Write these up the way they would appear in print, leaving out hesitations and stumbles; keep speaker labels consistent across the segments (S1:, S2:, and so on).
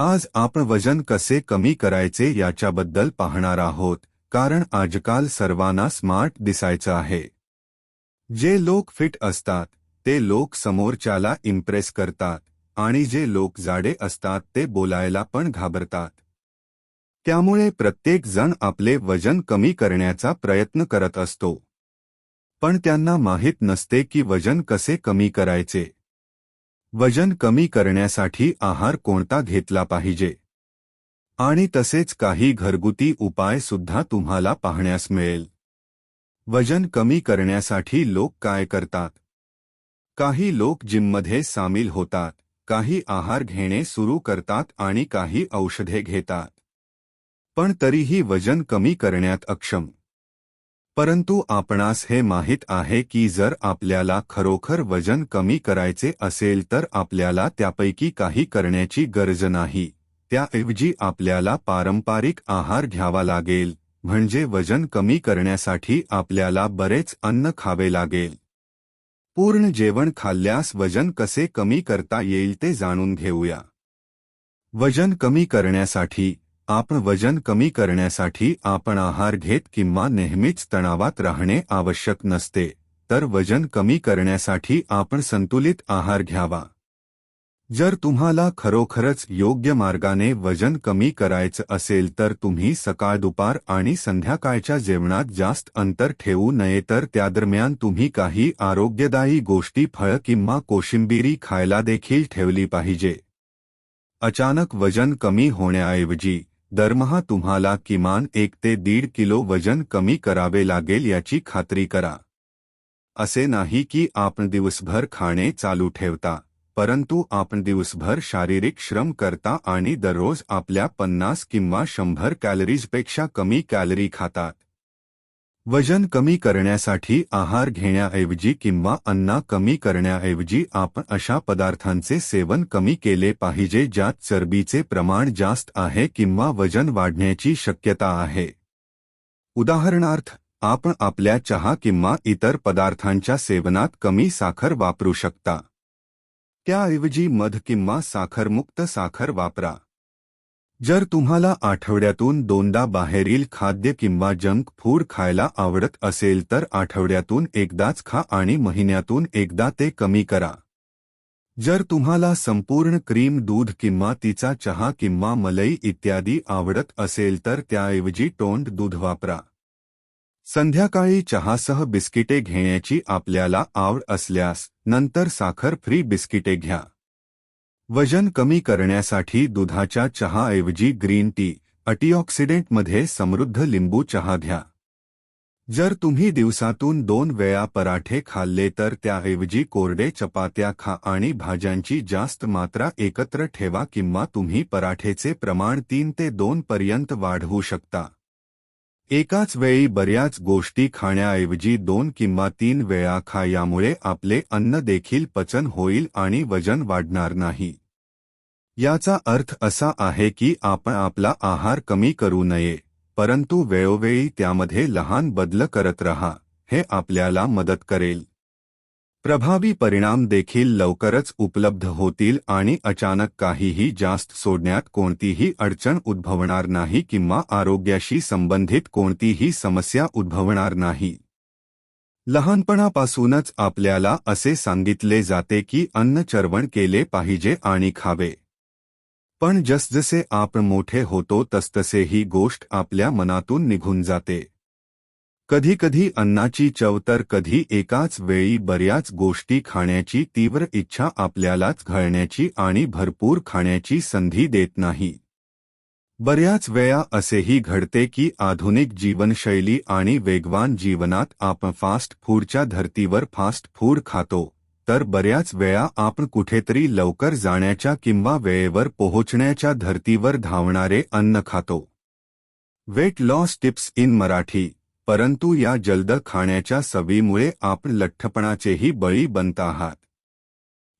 S1: आज आपण वजन कसे कमी करायचे याच्याबद्दल पाहणार आहोत, कारण आजकाल सर्वांना स्मार्ट दिसायचं आहे। जे लोक फिट असतात ते लोक समोरच्याला इम्प्रेस करतात आणि जे लोक जाडे असतात ते बोलायला पण घाबरतात। त्यामुळे प्रत्येक जण आपले वजन कमी करण्याचा प्रयत्न करत असतो, पण त्यांना माहित नसते की वजन कसे कमी करायचे। वजन कमी करण्यासाठी आहार कोणता घेतला पाहिजे आणि तसेच काही घरगुती उपाय सुद्धा तुम्हाला पाहण्यास मिळेल। वजन कमी करण्यासाठी लोक काय करतात? काही लोक जिममध्ये सामील होतात, काही आहार घेणे सुरू करतात आणि काही औषधे घेतात, पण तरीही वजन कमी करण्यात अक्षम। परंतु आपणास हे माहित आहे की जर आपल्याला खरोखर वजन कमी करायचे असेल तर आपल्याला त्यापैकी काही करण्याची गरज नाही, त्याऐवजी आपल्याला पारंपरिक आहार घ्यावा लागेल, म्हणजे वजन कमी करण्यासाठी आपल्याला बरेच अन्न खावे लागेल। पूर्ण जेवण खाल्ल्यास वजन कसे कमी करता येईल ते जाणून घेऊया। वजन कमी करण्यासाठी आपण आहार घेत किंवा नेहमीच तणावात राहणे आवश्यक नसते, तर वजन कमी करण्यासाठी आपण संतुलित आहार घ्यावा। जर तुम्हाला खरोखरच योग्य मार्गाने वजन कमी करायचं असेल तर तुम्ही सकाळ, दुपार आणि संध्याकाळच्या जेवणात जास्त अंतर ठेवू नये, तर त्यादरम्यान तुम्ही काही आरोग्यदायी गोष्टी, फळ किंवा कोशिंबिरी खायला देखील ठेवली पाहिजे। अचानक वजन कमी होण्याऐवजी दरमहा तुम्हाला किमान 1 ते 1.5 किलो वजन कमी करावे लागेल याची खात्री करा। असे नाही की आपण दिवसभर खाणे चालू ठेवता, परंतु आपण दिवसभर शारीरिक श्रम करता आणि दररोज आपल्या 50 किंवा 100 कॅलरीजपेक्षा कमी कॅलरी खातात। वजन कमी करण्यासाठी आहार घेण्याऐवजी किंवा अन्न कमी करण्याऐवजी आपण अशा पदार्थांचे सेवन कमी केले पाहिजे ज्यात चरबीचे प्रमाण जास्त आहे किंवा वजन वाढण्याची शक्यता आहे। उदाहरणार्थ, आपण आपल्या चहा किंवा इतर पदार्थांच्या सेवनात कमी साखर वापरू शकता। त्याऐवजी मध किंवा साखरमुक्त साखर वापरा। जर तुम्हाला आठवड्यातून 2दा बाहेरील खाद्य किंवा जंक फूड खायला आवडत असेल तर आठवड्यातून एकदाच खा आणि महिन्यातून एकदा ते कमी करा। जर तुम्हाला संपूर्ण क्रीम दूध किंवा तिचा चहा किंवा मलई इत्यादी आवडत असेल तर त्याऐवजी टोंड दूध वापरा। संध्याकाळी चहासह बिस्किटे घेण्याची आपल्याला आवड असल्यास नंतर साखर फ्री बिस्किटे घ्या। वजन कमी करण्यासाठी दुधाच्या चहाऐवजी ग्रीन टी, अँटीऑक्सिडेंटमध्ये समृद्ध लिंबू चहा घ्या। जर तुम्ही दिवसातून 2 वेळा पराठे खाल्ले तर त्याऐवजी कोरडे चपात्या खा आणि भाज्यांची जास्त मात्रा एकत्र ठेवा किंवा तुम्ही पराठेचे प्रमाण 3 ते 2 पर्यंत वाढवू शकता। एकाच वेळी बऱ्याच गोष्टी खाण्याऐवजी 2 किंवा 3 वेळा खा, यामुळे आपले अन्न देखील पचन होईल आणि वजन वाढणार नाही। याचा अर्थ असा आहे की आपण आपला आहार कमी करू नये, परंतु वेळोवेळी त्यामध्ये लहान बदल करत रहा, हे आपल्याला मदत करेल। प्रभावी परिणाम देखील लवकरच उपलब्ध होतील आणि अचानक काहीही जास्त सोडण्यात कोणतीही अडचण उद्भवणार नाही किंवा आरोग्याशी संबंधित कोणतीही समस्या उद्भवणार नाही। लहानपणापासूनच आपल्याला असे सांगितले जाते की अन्न चरवण केले पाहिजे आणि खावे, पण जसजसे आपण मोठे होतो तसतसे ही गोष्ट आपल्या मनातून निघून जाते। कधीकधी अन्नाची चव तर कधी एकाच वेळी बऱ्याच गोष्टी खाण्याची तीव्र इच्छा आपल्यालाच घालण्याची आणि भरपूर खाण्याची संधी देत नाही। बऱ्याच वेळा असेही घडते की आधुनिक जीवनशैली आणि वेगवान जीवनात आपण फास्ट फूडच्या धर्तीवर फास्ट फूड खातो, तर बऱ्याच वेळा आपण कुठेतरी लवकर जाण्याच्या किंवा वेळेवर पोहोचण्याच्या धर्तीवर धावणारे अन्न खातो। Weight loss tips in Marathi. परंतु या जलद खाण्याच्या सवयीमुळे आपण लठ्ठपणाचेही बळी बनत आहात।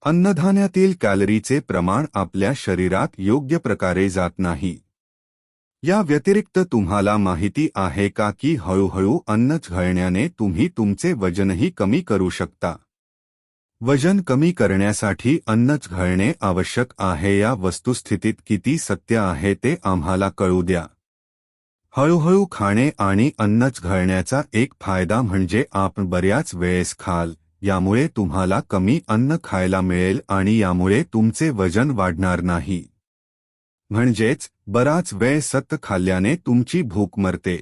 S1: अन्नधान्यातील कॅलरीचे प्रमाण आपल्या शरीरात योग्य प्रकारे जात नाही। या व्यतिरिक्त तुम्हाला माहिती आहे का की हळूहळू अन्न घालण्याने तुम्ही तुमचे वजनही कमी करू शकता। वजन कमी करण्यासाठी अन्नच घालणे आवश्यक आहे या वस्तुस्थितीत किती सत्य आहे ते आम्हाला कळू द्या. हळूहळू खाणे आणि अन्नच घालण्याचा एक फायदा म्हणजे आपण बऱ्याच वेळेस खाल, यामुळे तुम्हाला कमी अन्न खायला मिळेल आणि यामुळे तुमचे वजन वाढणार नाही. म्हणजेच बराच वेळ सतत खाल्ल्याने तुमची भूक मरते.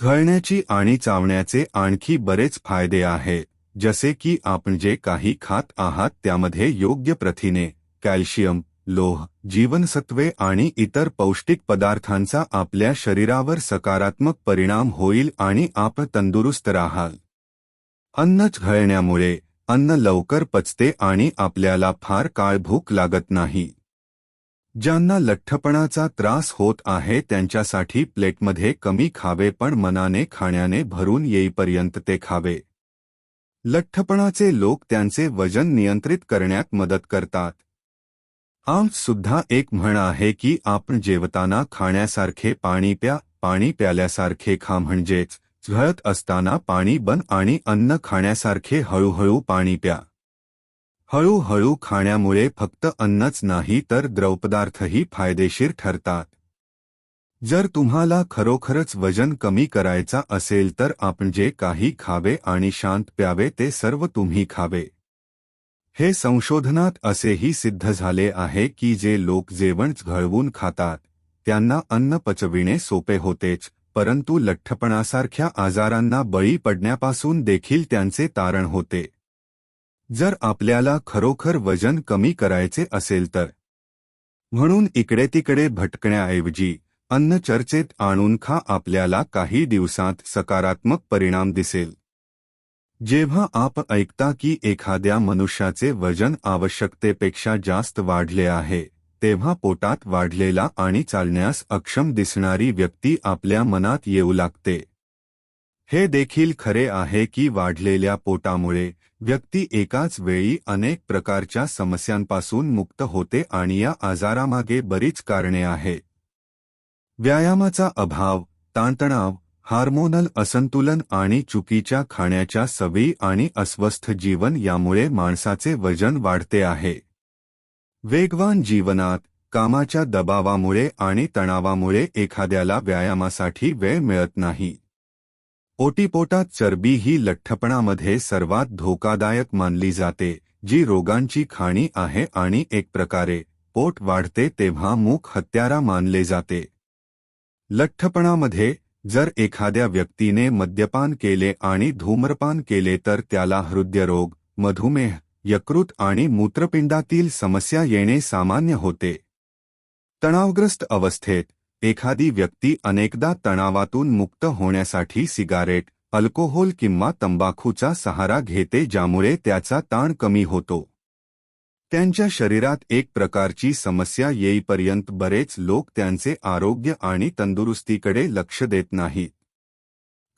S1: घालण्याची आणि चावण्याचे आणखी बरेच फायदे आहेत, जसे की आपण जे काही खात आहात त्यामध्ये योग्य प्रथिने, कॅल्शियम, लोह, जीवनसत्वे आणि इतर पौष्टिक पदार्थांचा आपल्या शरीरावर सकारात्मक परिणाम होईल आणि आपण तंदुरुस्त राहाल. अन्नच घालण्यामुळे अन्न लवकर पचते आणि आपल्याला फार काळ भूक लागत नाही. ज्यांना लठ्ठपणाचा त्रास होत आहे त्यांच्यासाठी प्लेटमध्ये कमी खावे पण मनाने खाण्याने भरून येईपर्यंत ते खावे. लठ्ठपणाचे लोक त्यांचे वजन नियंत्रित करण्यात मदत करतात. सुद्धा एक म्हण आहे की आपण जेवताना खाण्यासारखे पाणी प्या, पाणी प्याल्यासारखे खा म्हणजेच झळत असताना पाणी बन आणि अन्न खाण्यासारखे हळूहळू पाणी प्या. हळूहळू खाण्यामुळे फक्त अन्नच नाही तर द्रवपदार्थही फायदेशीर ठरतात. जर तुम्हाला खरोखरच वजन कमी करायचा असेल तर आपण जे काही खावे आणि शांत प्यावे ते सर्व तुम्ही खावे. हे संशोधनात असेही सिद्ध झाले आहे की जे लोक जेवण घळवून खातात त्यांना अन्न पचविणे सोपे होतेच, परंतु लठ्ठपणासारख्या आजारांना बळी पडण्यापासून देखील त्यांचे तारण होते. जर आपल्याला खरोखर वजन कमी करायचे असेल तर म्हणून इकडे तिकडे भटकण्याऐवजी अन्न चर्चेत आणून खा. आपल्याला काही दिवसांत सकारात्मक परिणाम दिसेल. जेव्हा आपण ऐकता की एखाद्या मनुष्याचे वजन आवश्यकतेपेक्षा जास्त वाढले आहे, तेव्हा पोटात वाढलेला आणि चालण्यास अक्षम दिसणारी व्यक्ती आपल्या मनात येऊ लागते. हे देखील खरे आहे की वाढलेल्या पोटामुळे व्यक्ती एकाच वेळी अनेक प्रकारच्या समस्यांपासून मुक्त होते आणि या आजारामागे बरीच कारणे आहेत. व्यायामाचा अभाव, ताणतणाव, हार्मोनल असंतुलन आणि चुकीच्या खाण्याच्या सवयी आणि अस्वस्थ जीवन यामुळे माणसाचे वजन वाढते आहे. वेगवान जीवनात, कामाच्या दबावामुळे आणि तणावामुळे एखाद्याला व्यायामासाठी वेळ मिळत नाही. ओटीपोटात चरबी ही लठ्ठपणामध्ये सर्वात धोकादायक मानली जाते, जी रोगांची खाणी आहे आणि एक प्रकारे पोट वाढते तेव्हा मूक हत्यारा मानले जाते. लठ्ठपणामध्ये जर एखाद्या व्यक्तीने मद्यपान केले आणि धूम्रपान केले तर त्याला हृदयरोग, मधुमेह, यकृत आणि मूत्रपिंडातील समस्या येणे सामान्य होते. तणावग्रस्त अवस्थेत एखादी व्यक्ती अनेकदा तणावातून मुक्त होण्यासाठी सिगारेट, अल्कोहोल किंवा तंबाखूचा सहारा घेते ज्यामुळे त्याचा ताण कमी होतो. त्यांच्या शरीरात एक प्रकारची समस्या येईपर्यंत बरेच लोक त्यांचे आरोग्य आणि तंदुरुस्तीकडे लक्ष देत नाहीत.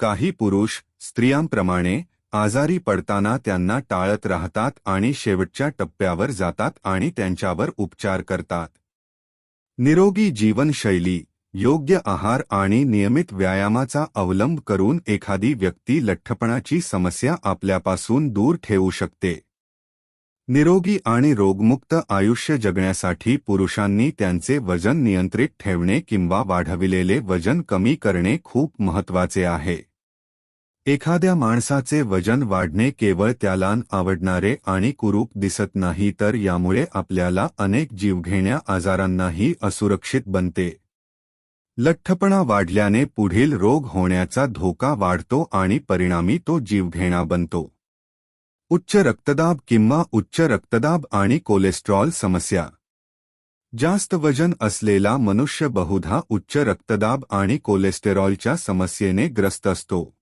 S1: काही पुरुष, स्त्रियांप्रमाणे, आजारी पडताना त्यांना टाळत राहतात आणि शेवटच्या टप्प्यावर जातात आणि त्यांच्यावर उपचार करतात. निरोगी जीवनशैली, योग्य आहार आणि नियमित व्यायामाचा अवलंब करून एखादी व्यक्ती लठ्ठपणाची समस्या आपल्यापासून दूर ठेवू शकते. निरोगी आणि रोगमुक्त आयुष्य जगण्यासाठी पुरुषांनी त्यांचे वजन नियंत्रित ठेवणे किंवा वाढविलेले वजन कमी करणे खूप महत्त्वाचे आहे. एखाद्या माणसाचे वजन वाढणे केवळ त्याला आवडणारे आणि कुरूप दिसत नाही तर यामुळे आपल्याला अनेक जीवघेण्या आजारांनाही असुरक्षित बनते. लठ्ठपणा वाढल्याने पुढील रोग होण्याचा धोका वाढतो आणि परिणामी तो जीवघेणा बनतो. उच्च रक्तदाब किंवा उच्च रक्तदाब आणि कोलेस्ट्रॉल समस्या. जास्त वजन असलेला मनुष्य बहुधा उच्च रक्तदाब आणि कोलेस्टेरॉलच्या समस्येने ग्रस्त असतो.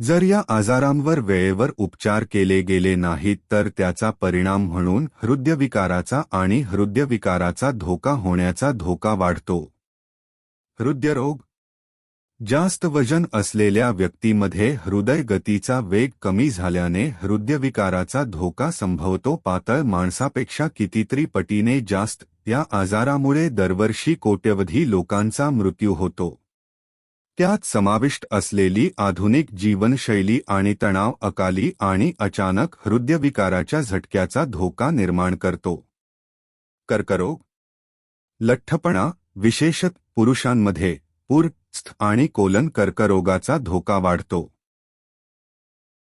S1: जर या आजारांवर वेळेवर उपचार केले गेले नाहीत तर त्याचा परिणाम म्हणून हृदयविकाराचा आणि हृदयविकाराचा धोका होण्याचा धोका वाढतो. हृदयरोग. जास्त वजन असलेल्या व्यक्तीमध्ये हृदय गतीचा वेग कमी झाल्याने हृदयविकाराचा धोका संभवतो. पातळ माणसापेक्षा कितीतरी पटीने जास्त. या आजारामुळे दरवर्षी कोट्यवधी लोकांचा मृत्यू होतो. त्यात समाविष्ट असलेली आधुनिक जीवनशैली आणि तणाव अकाली आणि अचानक हृदयविकाराच्या झटक्याचा धोका निर्माण करतो. कर्करोग. लठ्ठपणा, विशेषत पुरुषांमध्ये, पूर, स्थ आणि कोलन कर्करोगाचा धोका वाढतो.